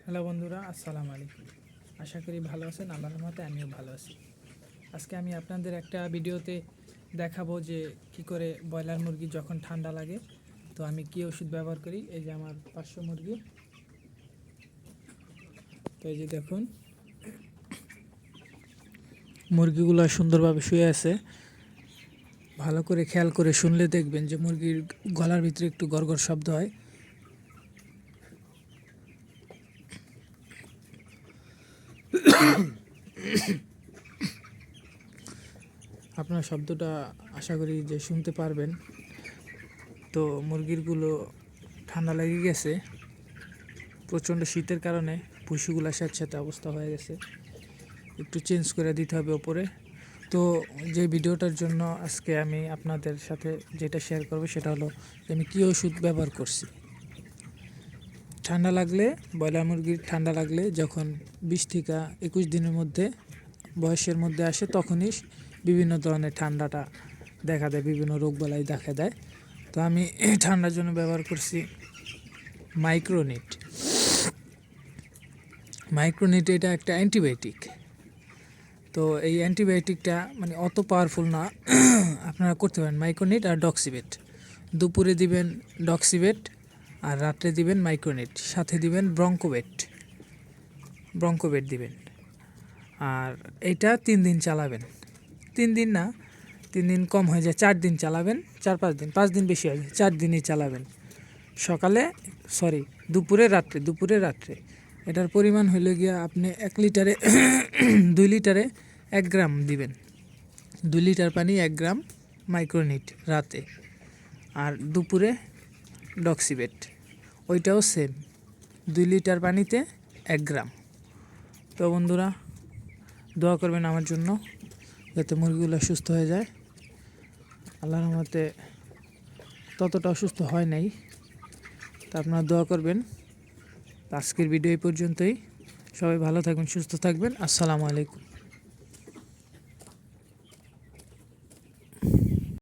Hello বন্ধুরা, আসসালামু আলাইকুম। আশা করি ভালো আছেন। আল্লাহর রহমতে আমিও ভালো আছি। আজকে আমি আপনাদের একটা ভিডিওতে দেখাবো যে কি করে ব্রয়লার মুরগি যখন ঠান্ডা লাগে তো আমি কি ওষুধ ব্যবহার করি। এই যে আমার 500 মুরগি, তো এই যে দেখুন মুরগিগুলো সুন্দরভাবে শুয়ে আছে। ভালো করে খেয়াল করে শুনলে দেখবেন যে মুরগির গলার ভিতরে একটু গড়গড় শব্দ হয়। আপনার শব্দটা আশা করি যে শুনতে পারবেন। তো মুরগিরগুলো ঠান্ডা লেগে গেছে, প্রচণ্ড শীতের কারণে ভুসিগুলো স্যাঁতস্যাঁতে অবস্থা হয়ে গেছে, একটু চেঞ্জ করে দিতে হবে ওপরে। তো যে ভিডিওটার জন্য আজকে আমি আপনাদের সাথে যেটা শেয়ার করব সেটা হলো যে আমি কী ওষুধ ব্যবহার করছি। ঠান্ডা লাগলে, ব্রয়লার মুরগির ঠান্ডা লাগলে যখন 20 থেকে 21 দিনের মধ্যে বয়সের মধ্যে আসে তখনই বিভিন্ন ধরনের ঠান্ডাটা দেখা দেয়, বিভিন্ন রোগবালাই দেখা দেয়। তো আমি ঠান্ডার জন্য ব্যবহার করছি মাইক্রোনিট। এটা একটা অ্যান্টিবায়োটিক। তো এই অ্যান্টিবায়োটিকটা মানে অত পাওয়ারফুল না। আপনারা করতে পারেন মাইক্রোনিট আর ডক্সিবেট। দুপুরে দিবেন ডক্সিবেট আর রাত্রে দিবেন মাইক্রোনিট, সাথে দিবেন ব্রঙ্কোবেট দিবেন। আর এটা 3 দিন চালাবেন। 3 দিন না, 3 দিন কম হয়ে যায়, 4 দিন চালাবেন। 5 দিন বেশি হয়ে যায়, 4 দিনই চালাবেন। দুপুরে রাত্রে। এটার পরিমাণ হইলে গিয়া আপনি 1 লিটারে 2 লিটারে 1 গ্রাম দিবেন। 2 লিটার পানি 1 গ্রাম মাইক্রোনিট রাতে, আর দুপুরে ডক্সিবেট ওইটাও সেম, 2 লিটার পানিতে 1 গ্রাম। তো বন্ধুরা, দোয়া করবেন আমার জন্য যাতে মুরগিগুলো সুস্থ হয়ে যায়। আল্লাহর রহমতে ততটা অসুস্থ হয় নাই, তা আপনারা দোয়া করবেন। আজকের ভিডিও এই পর্যন্তই। সবাই ভালো থাকবেন, সুস্থ থাকবেন। আসসালামু আলাইকুম।